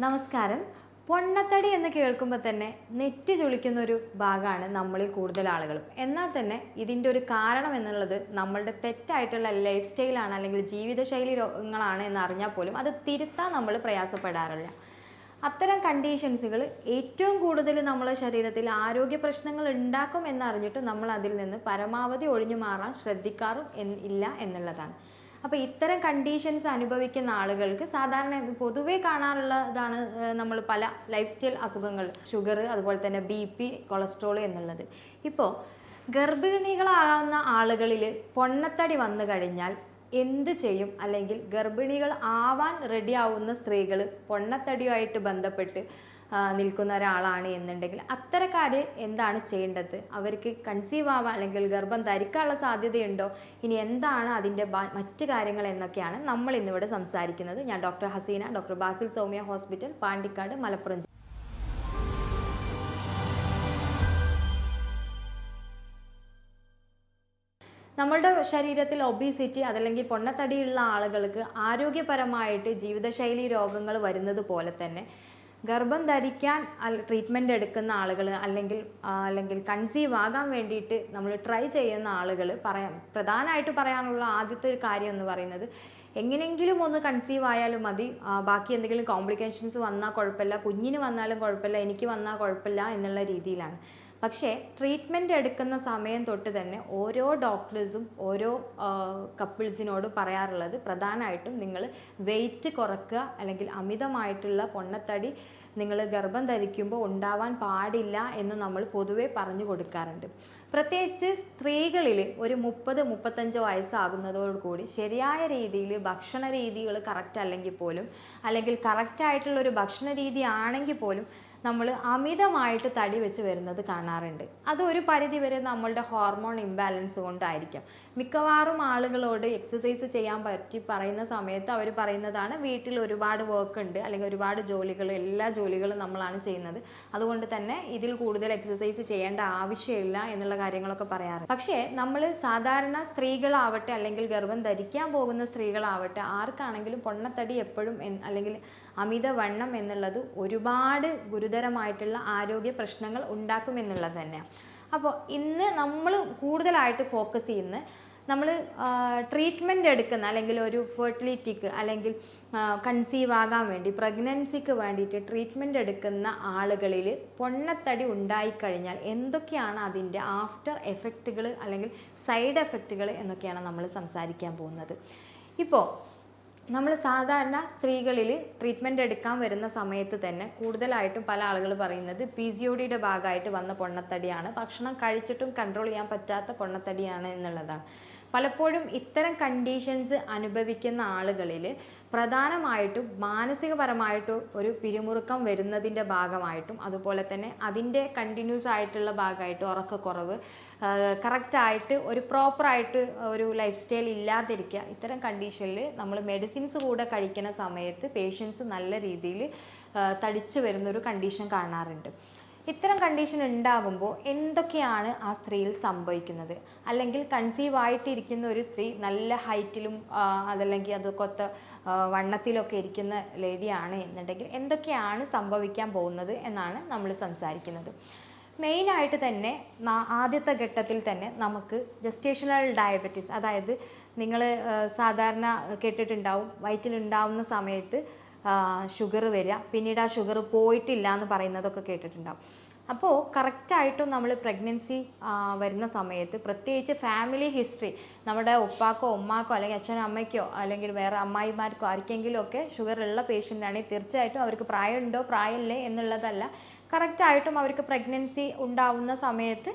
നമസ്കാരം. പൊണ്ണത്തടി എന്ന് കേൾക്കുമ്പോൾ തന്നെ നെറ്റി ചുളിക്കുന്ന ഒരു ഭാഗമാണ് നമ്മളിൽ കൂടുതൽ ആളുകളും. എന്നാൽ തന്നെ ഇതിൻ്റെ ഒരു കാരണം എന്നുള്ളത് നമ്മളുടെ തെറ്റായിട്ടുള്ള ലൈഫ് സ്റ്റൈലാണ് അല്ലെങ്കിൽ ജീവിതശൈലി രോഗങ്ങളാണ് എന്ന് അറിഞ്ഞാൽ പോലും അത് തിരുത്താൻ നമ്മൾ പ്രയാസപ്പെടാറില്ല. അത്തരം കണ്ടീഷൻസുകൾ ഏറ്റവും കൂടുതൽ നമ്മുടെ ശരീരത്തിൽ ആരോഗ്യ പ്രശ്നങ്ങൾ ഉണ്ടാക്കും എന്നറിഞ്ഞിട്ട് നമ്മൾ അതിൽ നിന്ന് പരമാവധി ഒഴിഞ്ഞു മാറാൻ ശ്രദ്ധിക്കാറും ഇല്ല എന്നുള്ളതാണ്. അപ്പോൾ ഇത്തരം കണ്ടീഷൻസ് അനുഭവിക്കുന്ന ആളുകൾക്ക് സാധാരണ പൊതുവേ കാണാറുള്ളതാണ് നമ്മൾ പല ലൈഫ് സ്റ്റൈൽ അസുഖങ്ങൾ, ഷുഗർ, അതുപോലെ തന്നെ BP, കൊളസ്ട്രോൾ എന്നുള്ളത്. ഇപ്പോൾ ഗർഭിണികളാകുന്ന ആളുകളിൽ പൊണ്ണത്തടി വന്നു കഴിഞ്ഞാൽ എന്ത് ചെയ്യും? അല്ലെങ്കിൽ ഗർഭിണികൾ ആവാൻ റെഡി ആവുന്ന സ്ത്രീകൾ പൊണ്ണത്തടിയുമായിട്ട് ബന്ധപ്പെട്ട് നിൽക്കുന്ന ഒരാളാണ് എന്നുണ്ടെങ്കിൽ അത്തരക്കാർ എന്താണ് ചെയ്യേണ്ടത്? അവർക്ക് കൺസീവ് ആവാൻ അല്ലെങ്കിൽ ഗർഭം ധരിക്കാനുള്ള സാധ്യതയുണ്ടോ? ഇനി എന്താണ് അതിൻ്റെ മറ്റ് കാര്യങ്ങൾ എന്നൊക്കെയാണ് നമ്മൾ ഇന്നിവിടെ സംസാരിക്കുന്നത്. ഞാൻ doctor Haseena, doctor Basil Soumya hospital, Pandikkad, Malappuram. നമ്മളുടെ ശരീരത്തിൽ ഒബീസിറ്റി അതല്ലെങ്കിൽ പൊണ്ണത്തടിയുള്ള ആളുകൾക്ക് ആരോഗ്യപരമായിട്ട് ജീവിതശൈലി രോഗങ്ങൾ വരുന്നത് പോലെ തന്നെ ഗർഭം ധരിക്കാൻ ട്രീറ്റ്മെൻറ്റ് എടുക്കുന്ന ആളുകൾ അല്ലെങ്കിൽ കൺസീവ് ആകാൻ വേണ്ടിയിട്ട് നമ്മൾ ട്രൈ ചെയ്യുന്ന ആളുകൾ പ്രധാനമായിട്ട് പറയാനുള്ള ആദ്യത്തെ ഒരു കാര്യം എന്ന് പറയുന്നത്, എങ്ങനെയെങ്കിലും ഒന്ന് കൺസീവ് ആയാലും മതി, ബാക്കി എന്തെങ്കിലും കോംപ്ലിക്കേഷൻസ് വന്നാൽ കുഴപ്പമില്ല, കുഞ്ഞിന് വന്നാലും കുഴപ്പമില്ല, എനിക്ക് വന്നാൽ കുഴപ്പമില്ല എന്നുള്ള രീതിയിലാണ്. പക്ഷേ ട്രീറ്റ്മെൻറ്റ് എടുക്കുന്ന സമയം തൊട്ട് തന്നെ ഓരോ ഡോക്ടേഴ്സും ഓരോ കപ്പിൾസിനോട് പറയാറുള്ളത് പ്രധാനമായിട്ടും നിങ്ങൾ വെയിറ്റ് കുറയ്ക്കുക, അല്ലെങ്കിൽ അമിതമായിട്ടുള്ള പൊണ്ണത്തടി നിങ്ങൾ ഗർഭം ധരിക്കുമ്പോൾ ഉണ്ടാവാൻ പാടില്ല എന്ന് നമ്മൾ പൊതുവേ പറഞ്ഞു കൊടുക്കാറുണ്ട്. പ്രത്യേകിച്ച് സ്ത്രീകളിൽ ഒരു 30-35 വയസ്സാകുന്നതോടുകൂടി ശരിയായ രീതിയിൽ ഭക്ഷണ രീതികൾ കറക്റ്റ് അല്ലെങ്കിൽ പോലും, അല്ലെങ്കിൽ കറക്റ്റായിട്ടുള്ളൊരു ഭക്ഷണ രീതി ആണെങ്കിൽ പോലും നമ്മൾ അമിതമായിട്ട് തടി വെച്ച് വരുന്നത് കാണാറുണ്ട്. അത് ഒരു പരിധിവരെ നമ്മളുടെ ഹോർമോൺ ഇംബാലൻസ് കൊണ്ടായിരിക്കാം. മിക്കവാറും ആളുകളോട് എക്സസൈസ് ചെയ്യാൻ പറ്റി പറയുന്ന സമയത്ത് അവർ പറയുന്നതാണ്, വീട്ടിൽ ഒരുപാട് വർക്ക് ഉണ്ട്, അല്ലെങ്കിൽ ഒരുപാട് ജോലികൾ, എല്ലാ ജോലികളും നമ്മളാണ് ചെയ്യുന്നത്, അതുകൊണ്ട് തന്നെ ഇതിൽ കൂടുതൽ എക്സസൈസ് ചെയ്യേണ്ട ആവശ്യമില്ല എന്നുള്ള കാര്യങ്ങളൊക്കെ പറയാറുണ്ട്. പക്ഷേ നമ്മൾ സാധാരണ സ്ത്രീകളാവട്ടെ അല്ലെങ്കിൽ ഗർഭം ധരിക്കാൻ പോകുന്ന സ്ത്രീകളാവട്ടെ ആർക്കാണെങ്കിലും പൊണ്ണത്തടി എപ്പോഴും അല്ലെങ്കിൽ അമിതവണ്ണം എന്നുള്ളത് ഒരുപാട് ഗുരുതരമായിട്ടുള്ള ആരോഗ്യ പ്രശ്നങ്ങൾ ഉണ്ടാക്കുമെന്നുള്ളത് തന്നെയാണ്. അപ്പോൾ ഇന്ന് നമ്മൾ കൂടുതലായിട്ട് ഫോക്കസ് ചെയ്യുന്ന നമ്മൾ ട്രീറ്റ്മെൻറ്റ് എടുക്കുന്ന അല്ലെങ്കിൽ ഒരു ഫെർട്ടിലിറ്റിക്ക് അല്ലെങ്കിൽ കൺസീവ് ആകാൻ വേണ്ടി പ്രഗ്നൻസിക്ക് വേണ്ടിയിട്ട് ട്രീറ്റ്മെൻറ്റ് എടുക്കുന്ന ആളുകളിൽ പൊണ്ണത്തടി ഉണ്ടായിക്കഴിഞ്ഞാൽ എന്തൊക്കെയാണ് അതിൻ്റെ ആഫ്റ്റർ എഫക്റ്റുകൾ അല്ലെങ്കിൽ സൈഡ് എഫക്റ്റുകൾ എന്നൊക്കെയാണ് നമ്മൾ സംസാരിക്കാൻ പോകുന്നത്. ഇപ്പോൾ നമ്മൾ സാധാരണ സ്ത്രീകളിൽ ട്രീറ്റ്മെൻറ്റ് എടുക്കാൻ വരുന്ന സമയത്ത് തന്നെ കൂടുതലായിട്ടും പല ആളുകൾ പറയുന്നത് PCODയുടെ ഭാഗമായിട്ട് വന്ന പൊണ്ണത്തടിയാണ്, ഭക്ഷണം കഴിച്ചിട്ടും കൺട്രോൾ ചെയ്യാൻ പറ്റാത്ത പൊണ്ണത്തടിയാണ് എന്നുള്ളതാണ്. പലപ്പോഴും ഇത്തരം കണ്ടീഷൻസ് അനുഭവിക്കുന്ന ആളുകളിൽ പ്രധാനമായിട്ടും മാനസികപരമായിട്ട് ഒരു പിരിമുറുക്കം വരുന്നതിൻ്റെ ഭാഗമായിട്ടും, അതുപോലെ തന്നെ അതിൻ്റെ കണ്ടിന്യൂസ് ആയിട്ടുള്ള ഭാഗമായിട്ട് ഉറക്കക്കുറവ്, കറക്റ്റായിട്ട് ഒരു പ്രോപ്പറായിട്ട് ഒരു ലൈഫ് സ്റ്റൈൽ ഇല്ലാതിരിക്കുക, ഇത്തരം കണ്ടീഷനിൽ നമ്മൾ മെഡിസിൻസ് കൂടെ കഴിക്കുന്ന സമയത്ത് പേഷ്യൻസ് നല്ല രീതിയിൽ തടിച്ചു വരുന്നൊരു കണ്ടീഷൻ കാണാറുണ്ട്. ഇത്തരം കണ്ടീഷൻ ഉണ്ടാകുമ്പോൾ എന്തൊക്കെയാണ് ആ സ്ത്രീയിൽ സംഭവിക്കുന്നത്? അല്ലെങ്കിൽ കൺസീവ് ആയിട്ടിരിക്കുന്ന ഒരു സ്ത്രീ നല്ല ഹൈറ്റിലും അതല്ലെങ്കിൽ അതൊക്കെ വണ്ണത്തിലൊക്കെ ഇരിക്കുന്ന ലേഡിയാണ് എന്നുണ്ടെങ്കിൽ എന്തൊക്കെയാണ് സംഭവിക്കാൻ പോകുന്നത് എന്നാണ് നമ്മൾ സംസാരിക്കുന്നത്. മെയിനായിട്ട് തന്നെ ആദ്യത്തെ ഘട്ടത്തിൽ തന്നെ നമുക്ക് ജസ്റ്റേഷണൽ ഡയബറ്റീസ്, അതായത് നിങ്ങൾ സാധാരണ കേട്ടിട്ടുണ്ടാവും വയറ്റിലുണ്ടാവുന്ന സമയത്ത് ഷുഗർ വരിക, പിന്നീട് ആ ഷുഗർ പോയിട്ടില്ല എന്ന് പറയുന്നതൊക്കെ കേട്ടിട്ടുണ്ടാവും. അപ്പോൾ കറക്റ്റായിട്ടും നമ്മൾ പ്രഗ്നൻസി വരുന്ന സമയത്ത് പ്രത്യേകിച്ച് ഫാമിലി ഹിസ്റ്ററി, നമ്മുടെ ഉപ്പാക്കോ ഉമ്മാക്കോ അല്ലെങ്കിൽ അച്ഛനോ അമ്മയ്ക്കോ അല്ലെങ്കിൽ വേറെ അമ്മായിമാർക്കോ ആർക്കെങ്കിലും ഒക്കെ ഷുഗർ ഉള്ള പേഷ്യൻ്റാണെങ്കിൽ തീർച്ചയായിട്ടും അവർക്ക് പ്രായമുണ്ടോ പ്രായമില്ലേ എന്നുള്ളതല്ല, കറക്റ്റായിട്ടും അവർക്ക് പ്രഗ്നൻസി ഉണ്ടാവുന്ന സമയത്ത്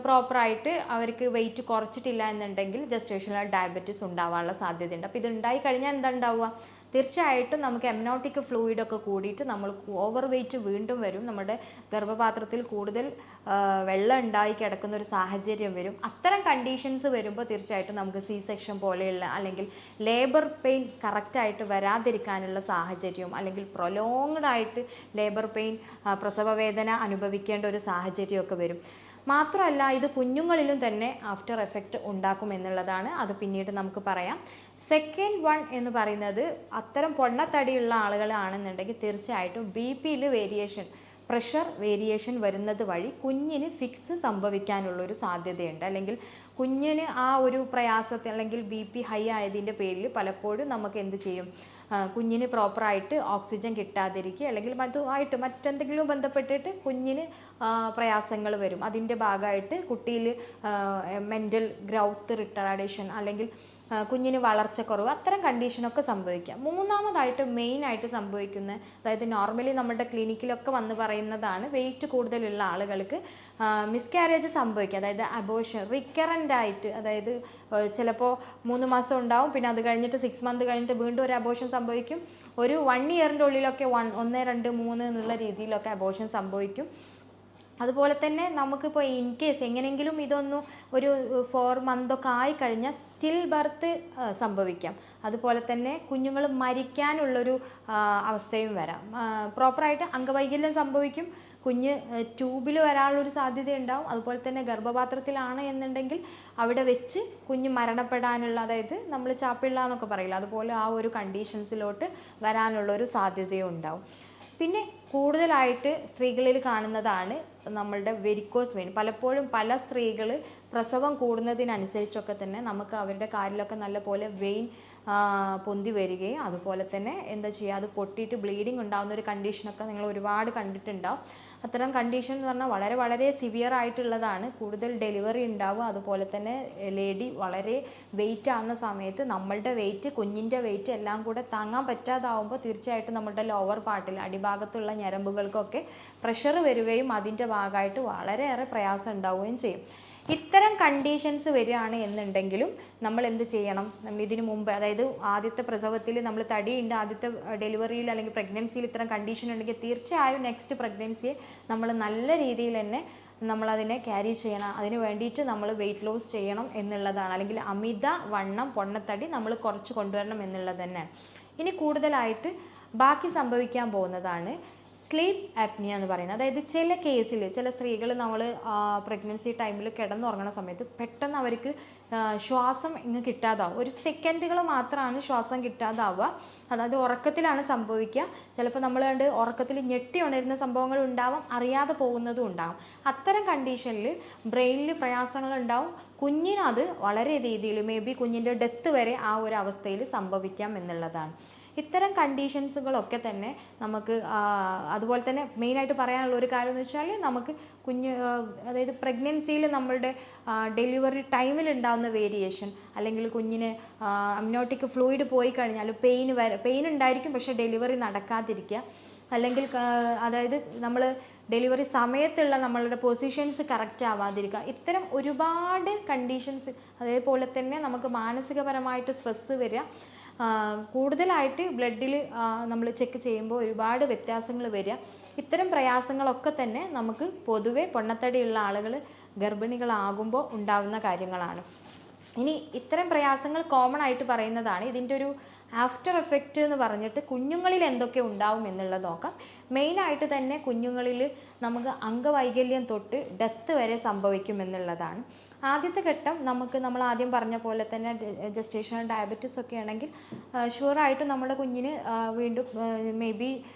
പ്രോപ്പറായിട്ട് അവർക്ക് വെയിറ്റ് കുറച്ചിട്ടില്ല എന്നുണ്ടെങ്കിൽ ജസ്റ്റേഷണൽ ഡയബറ്റീസ് ഉണ്ടാവാനുള്ള സാധ്യതയുണ്ട്. അപ്പോൾ ഇത് ഉണ്ടായി കഴിഞ്ഞാൽ എന്താ ഉണ്ടാവുക? തീർച്ചയായിട്ടും നമുക്ക് എംനോട്ടിക് ഫ്ലൂയിഡൊക്കെ കൂടിയിട്ട് നമ്മൾ ഓവർ വെയിറ്റ് വീണ്ടും വരും, നമ്മുടെ ഗർഭപാത്രത്തിൽ കൂടുതൽ വെള്ളം ഉണ്ടായി കിടക്കുന്ന ഒരു സാഹചര്യം വരും. അത്തരം കണ്ടീഷൻസ് വരുമ്പോൾ തീർച്ചയായിട്ടും നമുക്ക് C-സെക്ഷൻ പോലെയുള്ള അല്ലെങ്കിൽ ലേബർ പെയിൻ കറക്റ്റായിട്ട് വരാതിരിക്കാനുള്ള സാഹചര്യവും, അല്ലെങ്കിൽ പ്രൊലോങ്ഡ് ആയിട്ട് ലേബർ പെയിൻ, പ്രസവവേദന അനുഭവിക്കേണ്ട ഒരു സാഹചര്യമൊക്കെ വരും. മാത്രമല്ല ഇത് കുഞ്ഞുങ്ങളിലും തന്നെ ആഫ്റ്റർ എഫക്റ്റ് ഉണ്ടാക്കും എന്നുള്ളതാണ്. അത് പിന്നീട് നമുക്ക് പറയാം. സെക്കൻഡ് വൺ എന്ന് പറയുന്നത് അത്തരം പൊണ്ണത്തടിയുള്ള ആളുകളാണെന്നുണ്ടെങ്കിൽ തീർച്ചയായിട്ടും ബി പിയിൽ വേരിയേഷൻ, പ്രഷർ വേരിയേഷൻ വരുന്നത് വഴി കുഞ്ഞിന് ഫിക്സ് സംഭവിക്കാനുള്ളൊരു സാധ്യതയുണ്ട്. അല്ലെങ്കിൽ കുഞ്ഞിന് ആ ഒരു പ്രയാസത്തിൽ അല്ലെങ്കിൽ ബി പി ഹൈ ആയതിൻ്റെ പേരിൽ പലപ്പോഴും നമുക്ക് എന്ത് ചെയ്യും, കുഞ്ഞിന് പ്രോപ്പറായിട്ട് ഓക്സിജൻ കിട്ടാതിരിക്കുക അല്ലെങ്കിൽ മറ്റെന്തെങ്കിലും ബന്ധപ്പെട്ടിട്ട് കുഞ്ഞിന് പ്രയാസങ്ങൾ വരും. അതിൻ്റെ ഭാഗമായിട്ട് കുട്ടിയിൽ മെൻ്റൽ ഗ്രൗത്ത് റിട്ടാർഡേഷൻ അല്ലെങ്കിൽ കുഞ്ഞിന് വളർച്ചക്കുറവ്, അത്തരം കണ്ടീഷനൊക്കെ സംഭവിക്കാം. മൂന്നാമതായിട്ട് മെയിനായിട്ട് സംഭവിക്കുന്ന, അതായത് നോർമലി നമ്മുടെ ക്ലിനിക്കിലൊക്കെ വന്ന് പറയുന്നതാണ്, വെയിറ്റ് കൂടുതലുള്ള ആളുകൾക്ക് മിസ്കാരേജ് സംഭവിക്കുക. അതായത് അബോർഷൻ റിക്കറൻ്റ് ആയിട്ട്, അതായത് ചിലപ്പോൾ 3 മാസം ഉണ്ടാവും, പിന്നെ അത് കഴിഞ്ഞിട്ട് 6 മന്ത് കഴിഞ്ഞിട്ട് വീണ്ടും ഒരു അബോർഷൻ സംഭവിക്കും. ഒരു 1 ഇയറിൻ്റെ ഉള്ളിലൊക്കെ 1, 2, 3 എന്നുള്ള രീതിയിലൊക്കെ അബോർഷൻ സംഭവിക്കും. അതുപോലെ തന്നെ നമുക്കിപ്പോൾ ഇൻ കേസ് എങ്ങനെയെങ്കിലും ഇതൊന്നും ഒരു 4 മന്തൊക്കെ ആയിക്കഴിഞ്ഞാൽ സ്റ്റിൽ ബർത്ത് സംഭവിക്കാം. അതുപോലെ തന്നെ കുഞ്ഞുങ്ങൾ മരിക്കാനുള്ളൊരു അവസ്ഥയും വരാം. പ്രോപ്പറായിട്ട് അംഗവൈകല്യം സംഭവിക്കും, കുഞ്ഞ് ട്യൂബിൽ വരാനുള്ളൊരു സാധ്യത ഉണ്ടാവും. അതുപോലെ തന്നെ ഗർഭപാത്രത്തിലാണ് എന്നുണ്ടെങ്കിൽ അവിടെ വെച്ച് കുഞ്ഞ് മരണപ്പെടാനുള്ള, അതായത് നമ്മൾ ചാപ്പിള്ള എന്നൊക്കെ പറയില്ല, അതുപോലെ ആ ഒരു കണ്ടീഷൻസിലോട്ട് വരാനുള്ളൊരു സാധ്യതയും ഉണ്ടാവും. പിന്നെ കൂടുതലായിട്ട് സ്ത്രീകളിൽ കാണുന്നതാണ് നമ്മളുടെ വെരിക്കോസ് വെയിൻ. പലപ്പോഴും പല സ്ത്രീകൾ പ്രസവം കൂടുന്നതിനനുസരിച്ചൊക്കെ തന്നെ നമുക്ക് അവരുടെ കാലിലൊക്കെ നല്ലപോലെ വെയിൻ പൊന്തി വരികയും അതുപോലെ തന്നെ എന്താ ചെയ്യുക, അത് പൊട്ടിയിട്ട് ബ്ലീഡിങ് ഉണ്ടാകുന്ന ഒരു കണ്ടീഷനൊക്കെ നിങ്ങൾ ഒരുപാട് കണ്ടിട്ടുണ്ടാവും. അത്തരം കണ്ടീഷൻ എന്ന് പറഞ്ഞാൽ വളരെ വളരെ സിവിയർ ആയിട്ടുള്ളതാണ്. കൂടുതൽ ഡെലിവറി ഉണ്ടാവുക, അതുപോലെ തന്നെ ലേഡി വളരെ വെയിറ്റ് ആകുന്ന സമയത്ത് നമ്മളുടെ വെയിറ്റ്, കുഞ്ഞിൻ്റെ വെയിറ്റ് എല്ലാം കൂടെ താങ്ങാൻ പറ്റാതാവുമ്പോൾ തീർച്ചയായിട്ടും നമ്മുടെ ലോവർ പാർട്ടിൽ അടിഭാഗത്തുള്ള ഞരമ്പുകൾക്കൊക്കെ പ്രഷർ വരികയും അതിൻ്റെ ഭാഗമായിട്ട് വളരെയേറെ പ്രയാസം ഉണ്ടാവുകയും ചെയ്യും. ഇത്തരം കണ്ടീഷൻസ് വരികയാണ് എന്നുണ്ടെങ്കിലും നമ്മൾ എന്ത് ചെയ്യണം, നമ്മൾ ഇതിനു മുമ്പ്, അതായത് ആദ്യത്തെ പ്രസവത്തിൽ നമ്മൾ തടിയുണ്ട്, ആദ്യത്തെ ഡെലിവറിയിൽ അല്ലെങ്കിൽ പ്രഗ്നൻസിയിൽ ഇത്തരം കണ്ടീഷൻ ഉണ്ടെങ്കിൽ തീർച്ചയായും നെക്സ്റ്റ് പ്രഗ്നൻസിയെ നമ്മൾ നല്ല രീതിയിൽ തന്നെ നമ്മളതിനെ ക്യാരി ചെയ്യണം. അതിന് വേണ്ടിയിട്ട് നമ്മൾ വെയിറ്റ് ലോസ് ചെയ്യണം എന്നുള്ളതാണ്. അല്ലെങ്കിൽ അമിത വണ്ണം, പൊണ്ണത്തടി നമ്മൾ കുറച്ച് കൊണ്ടുവരണം എന്നുള്ളത് തന്നെയാണ്. ഇനി കൂടുതലായിട്ട് ബാക്കി സംഭവിക്കാൻ പോകുന്നതാണ് സ്ലീപ്പ് ആപ്നിയ എന്ന് പറയുന്നത്. അതായത് ചില കേസിൽ ചില സ്ത്രീകൾ നമ്മൾ പ്രഗ്നൻസി ടൈമിൽ കിടന്നുറങ്ങുന്ന സമയത്ത് പെട്ടെന്ന് അവർക്ക് ശ്വാസം ഇങ്ങ് കിട്ടാതാവും. ഒരു സെക്കൻഡുകൾ മാത്രമാണ് ശ്വാസം കിട്ടാതാവുക. അതായത് ഉറക്കത്തിലാണ് സംഭവിക്കുക. ചിലപ്പോൾ നമ്മൾ കണ്ട് ഉറക്കത്തിൽ ഞെട്ടി ഉണരുന്ന സംഭവങ്ങൾ ഉണ്ടാവും, അറിയാതെ പോകുന്നതും ഉണ്ടാകും. അത്തരം കണ്ടീഷനിൽ ബ്രെയിനിൽ പ്രയാസങ്ങൾ ഉണ്ടാവും. കുഞ്ഞിനത് വളരെ രീതിയിൽ മേ ബി കുഞ്ഞിൻ്റെ ഡെത്ത് വരെ ആ ഒരു അവസ്ഥയിൽ സംഭവിക്കാം എന്നുള്ളതാണ്. ഇത്തരം കണ്ടീഷൻസുകളൊക്കെ തന്നെ നമുക്ക്, അതുപോലെ തന്നെ മെയിനായിട്ട് പറയാനുള്ള ഒരു കാര്യം എന്ന് വെച്ചാൽ നമുക്ക് അതായത് പ്രഗ്നൻസിയിൽ നമ്മളുടെ ഡെലിവറി ടൈമിൽ ഉണ്ടാകുന്ന വേരിയേഷൻ, അല്ലെങ്കിൽ കുഞ്ഞിന് അമ്നോട്ടിക് ഫ്ലൂയിഡ് പോയി കഴിഞ്ഞാൽ പെയിൻ ഉണ്ടായിരിക്കും, പക്ഷേ ഡെലിവറി നടക്കാതിരിക്കുക, അല്ലെങ്കിൽ അതായത് നമ്മൾ ഡെലിവറി സമയത്തുള്ള നമ്മളുടെ പൊസിഷൻസ് കറക്റ്റ് ആവാതിരിക്കുക, ഇത്തരം ഒരുപാട് കണ്ടീഷൻസ്. അതേപോലെ തന്നെ നമുക്ക് മാനസികപരമായിട്ട് സ്ട്രെസ്സ് വരിക, കൂടുതലായിട്ട് ബ്ലഡിൽ നമ്മൾ ചെക്ക് ചെയ്യുമ്പോൾ ഒരുപാട് വ്യത്യാസങ്ങൾ വരിക. ഇത്തരം പ്രയാസങ്ങളൊക്കെ തന്നെ നമുക്ക് പൊതുവെ പൊണ്ണത്തടിയുള്ള ആളുകൾ ഗർഭിണികളാകുമ്പോൾ ഉണ്ടാകുന്ന കാര്യങ്ങളാണ്. ഇനി ഇത്തരം പ്രയാസങ്ങൾ കോമൺ ആയിട്ട് പറയുന്നതാണ്. ഇതിൻ്റെ ഒരു ആഫ്റ്റർ എഫക്റ്റ് എന്ന് പറഞ്ഞിട്ട് കുഞ്ഞുങ്ങളിൽ എന്തൊക്കെ ഉണ്ടാവും എന്നുള്ളത് നോക്കാം. മെയിനായിട്ട് തന്നെ കുഞ്ഞുങ്ങളിൽ നമുക്ക് അംഗവൈകല്യം തൊട്ട് ഡെത്ത് വരെ സംഭവിക്കും എന്നുള്ളതാണ്. ആദ്യത്തെ ഘട്ടം നമ്മൾ ആദ്യം പറഞ്ഞ പോലെ തന്നെ ജസ്റ്റേഷണൽ ഡയബറ്റീസ് ഒക്കെ ആണെങ്കിൽ ഷുവറായിട്ടും നമ്മുടെ കുഞ്ഞിന് വീണ്ടും മേ ബി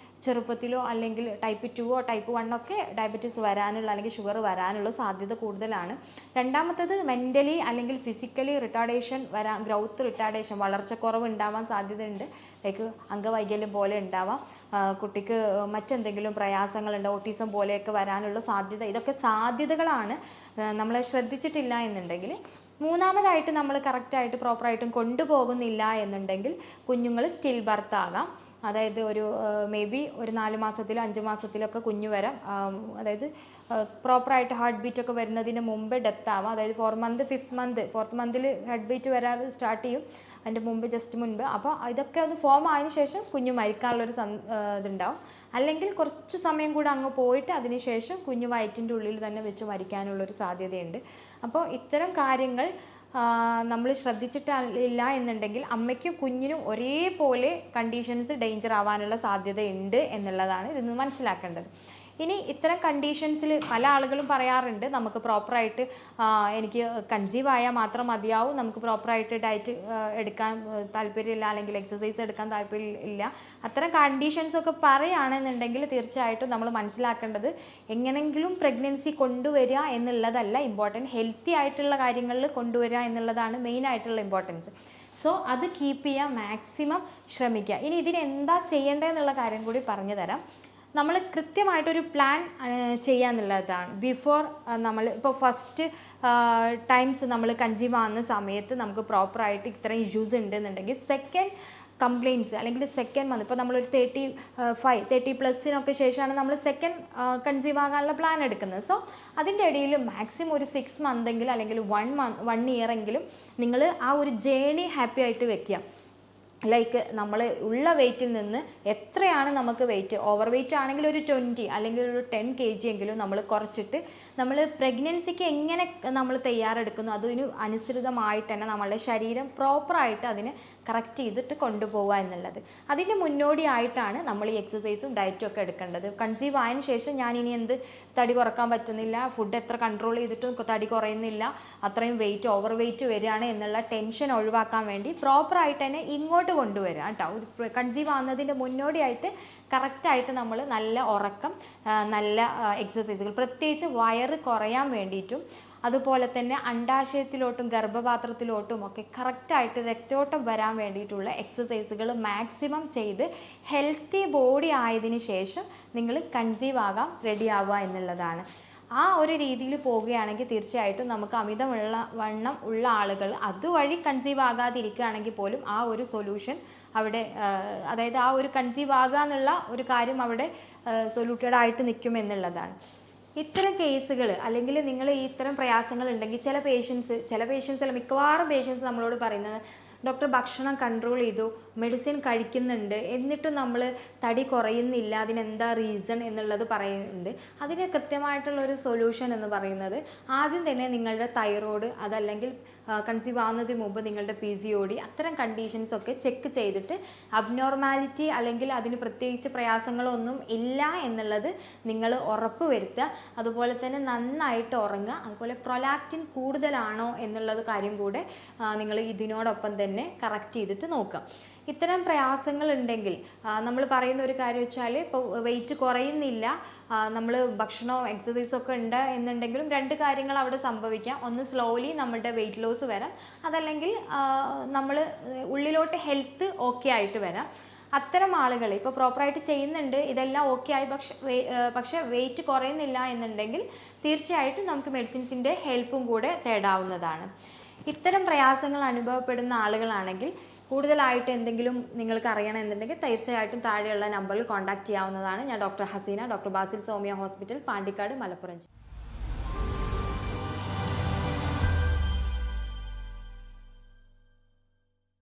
ചെറുപ്പത്തിലോ അല്ലെങ്കിൽ ടൈപ്പ് 2 ടൈപ്പ് 1 ഒക്കെ ഡയബറ്റീസ് വരാനുള്ള അല്ലെങ്കിൽ ഷുഗർ വരാനുള്ള സാധ്യത കൂടുതലാണ്. രണ്ടാമത്തത് മെൻ്റലി അല്ലെങ്കിൽ ഫിസിക്കലി റിട്ടാർഡേഷൻ ഗ്രൗത്ത് റിട്ടാർഡേഷൻ, വളർച്ചക്കുറവ് ഉണ്ടാവാൻ സാധ്യതയുണ്ട്. ലൈക്ക് അംഗവൈകല്യം പോലെ ഉണ്ടാവാം, കുട്ടിക്ക് മറ്റെന്തെങ്കിലും പ്രയാസങ്ങളുണ്ട്, ഓട്ടിസം പോലെയൊക്കെ വരാനുള്ള സാധ്യത. ഇതൊക്കെ സാധ്യതകളാണ് നമ്മൾ ശ്രദ്ധിച്ചിട്ടില്ല എന്നുണ്ടെങ്കിൽ. മൂന്നാമതായിട്ട് നമ്മൾ കറക്റ്റായിട്ട് പ്രോപ്പറായിട്ടും കൊണ്ടുപോകുന്നില്ല എന്നുണ്ടെങ്കിൽ കുഞ്ഞുങ്ങൾ സ്റ്റിൽ ബർത്ത് ആകാം. അതായത് ഒരു മേ ബി ഒരു 4 മാസത്തിലോ 5 മാസത്തിലൊക്കെ കുഞ്ഞു വരാം. അതായത് പ്രോപ്പറായിട്ട് ഹാർട്ട് ബീറ്റൊക്കെ വരുന്നതിന് മുമ്പ് ഡെത്ത് ആവാം. അതായത് 4th മന്തിൽ ഹാർട്ട് ബീറ്റ് വരാൻ സ്റ്റാർട്ട് ചെയ്യും, അതിൻ്റെ മുമ്പ് ജസ്റ്റ് മുൻപ്. അപ്പോൾ ഇതൊക്കെ ഒന്ന് ഫോം ആയതിനു ശേഷം കുഞ്ഞു മരിക്കാനുള്ളൊരു ഇതുണ്ടാവും. അല്ലെങ്കിൽ കുറച്ച് സമയം കൂടെ അങ്ങ് പോയിട്ട് അതിനുശേഷം കുഞ്ഞു വയറ്റിൻ്റെ ഉള്ളിൽ തന്നെ വെച്ച് മരിക്കാനുള്ളൊരു സാധ്യതയുണ്ട്. അപ്പോൾ ഇത്തരം കാര്യങ്ങൾ നമ്മൾ ശ്രദ്ധിച്ചിട്ടില്ല എന്നുണ്ടെങ്കിൽ അമ്മയ്ക്കും കുഞ്ഞിനും ഒരേപോലെ കണ്ടീഷൻസ് ഡേഞ്ചർ ആവാനുള്ള സാധ്യതയുണ്ട് എന്നുള്ളതാണ് ഇതിൽ നിന്ന് മനസ്സിലാക്കേണ്ടത്. ഇനി ഇത്തരം കണ്ടീഷൻസിൽ പല ആളുകളും പറയാറുണ്ട് നമുക്ക് പ്രോപ്പറായിട്ട് എനിക്ക് കൺസീവ് ആയാൽ മാത്രം മതിയാവും, നമുക്ക് പ്രോപ്പറായിട്ട് ഡയറ്റ് എടുക്കാൻ താല്പര്യമില്ല അല്ലെങ്കിൽ എക്സസൈസ് എടുക്കാൻ താല്പര്യമില്ല. അത്തരം കണ്ടീഷൻസൊക്കെ പറയുകയാണെന്നുണ്ടെങ്കിൽ തീർച്ചയായിട്ടും നമ്മൾ മനസ്സിലാക്കേണ്ടത് എങ്ങനെങ്കിലും പ്രഗ്നൻസി കൊണ്ടുവരിക എന്നുള്ളതല്ല ഇമ്പോർട്ടൻറ്റ്, ഹെൽത്തി ആയിട്ടുള്ള കാര്യങ്ങളിൽ കൊണ്ടുവരിക എന്നുള്ളതാണ് മെയിൻ ആയിട്ടുള്ള ഇമ്പോർട്ടൻസ്. സോ അത് കീപ്പ് ചെയ്യാൻ മാക്സിമം ശ്രമിക്കുക. ഇനി ഇതിനെന്താ ചെയ്യേണ്ടതെന്നുള്ള കാര്യം കൂടി പറഞ്ഞു തരാം. നമ്മൾ കൃത്യമായിട്ടൊരു പ്ലാൻ ചെയ്യാന്നുള്ളതാണ്. ബിഫോർ നമ്മൾ ഇപ്പോൾ ഫസ്റ്റ് ടൈംസ് നമ്മൾ കൺസീവ് ആവുന്ന സമയത്ത് നമുക്ക് പ്രോപ്പറായിട്ട് ഇത്രയും ഇഷ്യൂസ് ഉണ്ടെന്നുണ്ടെങ്കിൽ സെക്കൻഡ് കംപ്ലയിൻറ്റ്സ് അല്ലെങ്കിൽ സെക്കൻഡ് മന്ത്, ഇപ്പോൾ നമ്മളൊരു 30+ ശേഷമാണ് നമ്മൾ സെക്കൻഡ് കൺസീവ് ആകാനുള്ള പ്ലാൻ എടുക്കുന്നത്. സോ അതിൻ്റെ ഇടയിൽ മാക്സിമം ഒരു 6 മന്തെങ്കിലും അല്ലെങ്കിൽ 1 ഇയർ എങ്കിലും നിങ്ങൾ ആ ഒരു ജേണി ഹാപ്പി ആയിട്ട് വെക്കുക. ലൈക്ക് നമ്മൾ ഉള്ള വെയ്റ്റിൽ നിന്ന് എത്രയാണ് നമുക്ക് വെയിറ്റ്, ഓവർ വെയ്റ്റ് ആണെങ്കിൽ ഒരു 20 അല്ലെങ്കിൽ ഒരു 10 kg എങ്കിലും നമ്മൾ കുറച്ചിട്ട് നമ്മൾ പ്രഗ്നൻസിക്ക് എങ്ങനെ നമ്മൾ തയ്യാറെടുക്കുന്നു അതിന് അനുസൃതമായിട്ട് തന്നെ നമ്മളുടെ ശരീരം പ്രോപ്പറായിട്ട് അതിന് കറക്റ്റ് ചെയ്തിട്ട് കൊണ്ടുപോവുക എന്നുള്ളത്. അതിൻ്റെ മുന്നോടിയായിട്ടാണ് നമ്മൾ ഈ എക്സസൈസും ഡയറ്റും ഒക്കെ എടുക്കേണ്ടത്. കൺസീവ് ആയതിനു ശേഷം ഞാൻ ഇനി എന്ത് തടി കുറക്കാൻ പറ്റുന്നില്ല, ഫുഡ് എത്ര കൺട്രോൾ ചെയ്തിട്ടും തടി കുറയുന്നില്ല, അത്രയും വെയിറ്റ് ഓവർ വെയിറ്റ് വരികയാണ് എന്നുള്ള ടെൻഷൻ ഒഴിവാക്കാൻ വേണ്ടി പ്രോപ്പറായിട്ട് തന്നെ ഇങ്ങോട്ട് കൊണ്ടുവരിക കേട്ടോ. ഒരു കൺസീവ് ആവുന്നതിൻ്റെ മുന്നോടിയായിട്ട് കറക്റ്റായിട്ട് നമ്മൾ നല്ല ഉറക്കം, നല്ല എക്സസൈസുകൾ, പ്രത്യേകിച്ച് വയറ് കുറയാൻ വേണ്ടിയിട്ടും അതുപോലെ തന്നെ അണ്ഡാശയത്തിലോട്ടും ഗർഭപാത്രത്തിലോട്ടും ഒക്കെ കറക്റ്റായിട്ട് രക്തയോട്ടം വരാൻ വേണ്ടിയിട്ടുള്ള എക്സസൈസുകൾ മാക്സിമം ചെയ്ത് ഹെൽത്തി ബോഡി ആയതിനു ശേഷം നിങ്ങൾ കൺസീവ് ആകാൻ റെഡി ആവുക എന്നുള്ളതാണ്. ആ ഒരു രീതിയിൽ പോവുകയാണെങ്കിൽ തീർച്ചയായിട്ടും നമുക്ക് വണ്ണം ഉള്ള ആളുകൾ അതുവഴി കൺസീവ് ആകാതിരിക്കുകയാണെങ്കിൽ പോലും ആ ഒരു സൊല്യൂഷൻ അവിടെ, അതായത് ആ ഒരു കൺസീവ് ആകുക എന്നുള്ള ഒരു കാര്യം അവിടെ സൊല്യൂട്ടഡ് ആയിട്ട് നിൽക്കും എന്നുള്ളതാണ്. ഇത്തരം കേസുകൾ അല്ലെങ്കിൽ നിങ്ങൾ ഇത്തരം പ്രയാസങ്ങൾ ഉണ്ടെങ്കിൽ ചില പേഷ്യൻസ് അല്ല മിക്കവാറും പേഷ്യൻസ് നമ്മളോട് പറയുന്നത് ഡോക്ടർ ഭക്ഷണം കൺട്രോൾ ചെയ്തു, മെഡിസിൻ കഴിക്കുന്നുണ്ട്, എന്നിട്ടും നമ്മൾ തടി കുറയുന്നില്ല, അതിനെന്താ റീസൺ എന്നുള്ളത് പറയുന്നുണ്ട്. അതിന് കൃത്യമായിട്ടുള്ളൊരു സൊല്യൂഷൻ എന്ന് പറയുന്നത് ആദ്യം തന്നെ നിങ്ങളുടെ തൈറോയ്ഡ് അതല്ലെങ്കിൽ കൺസീവ് ആവുന്നതിന് മുമ്പ് നിങ്ങളുടെ PCOD അത്തരം കണ്ടീഷൻസൊക്കെ ചെക്ക് ചെയ്തിട്ട് അബ്നോർമാലിറ്റി അല്ലെങ്കിൽ അതിന് പ്രത്യേകിച്ച് പ്രയാസങ്ങളൊന്നും ഇല്ല എന്നുള്ളത് നിങ്ങൾ ഉറപ്പ് വരുത്തുക. അതുപോലെ തന്നെ നന്നായിട്ട് ഉറങ്ങുക. അതുപോലെ പ്രൊലാക്റ്റിൻ കൂടുതലാണോ എന്നുള്ളത് കാര്യം കൂടെ നിങ്ങൾ ഇതിനോടൊപ്പം തന്നെ കറക്റ്റ് ചെയ്തിട്ട് നോക്കുക. ഇത്തരം പ്രയാസങ്ങൾ ഉണ്ടെങ്കിൽ നമ്മൾ പറയുന്ന ഒരു കാര്യം വെച്ചാൽ ഇപ്പോൾ വെയിറ്റ് കുറയുന്നില്ല, നമ്മൾ ഭക്ഷണവും എക്സസൈസൊക്കെ ഉണ്ട് എന്നുണ്ടെങ്കിലും 2 കാര്യങ്ങൾ അവിടെ സംഭവിക്കാം. ഒന്ന് സ്ലോലി നമ്മളുടെ വെയിറ്റ് ലോസ് വരാം, അതല്ലെങ്കിൽ നമ്മൾ ഉള്ളിലോട്ട് ഹെൽത്ത് ഓക്കെ ആയിട്ട് വരാം. അത്തരം ആളുകൾ ഇപ്പോൾ പ്രോപ്പറായിട്ട് ചെയ്യുന്നുണ്ട്, ഇതെല്ലാം ഓക്കെ ആയി, പക്ഷേ വെയിറ്റ് കുറയുന്നില്ല എന്നുണ്ടെങ്കിൽ തീർച്ചയായിട്ടും നമുക്ക് മെഡിസിൻസിൻ്റെ ഹെൽപ്പും കൂടെ തേടാവുന്നതാണ്. ഇത്തരം പ്രയാസങ്ങൾ അനുഭവപ്പെടുന്ന ആളുകളാണെങ്കിൽ കൂടുതലായിട്ട് എന്തെങ്കിലും നിങ്ങൾക്ക് അറിയണമെന്നുണ്ടെങ്കിൽ തീർച്ചയായിട്ടും താഴെയുള്ള നമ്പറിൽ കോൺടാക്റ്റ് ചെയ്യാവുന്നതാണ്. ഞാൻ doctor Haseena, doctor Basil Soumya hospital, Pandikkad, Malappuram.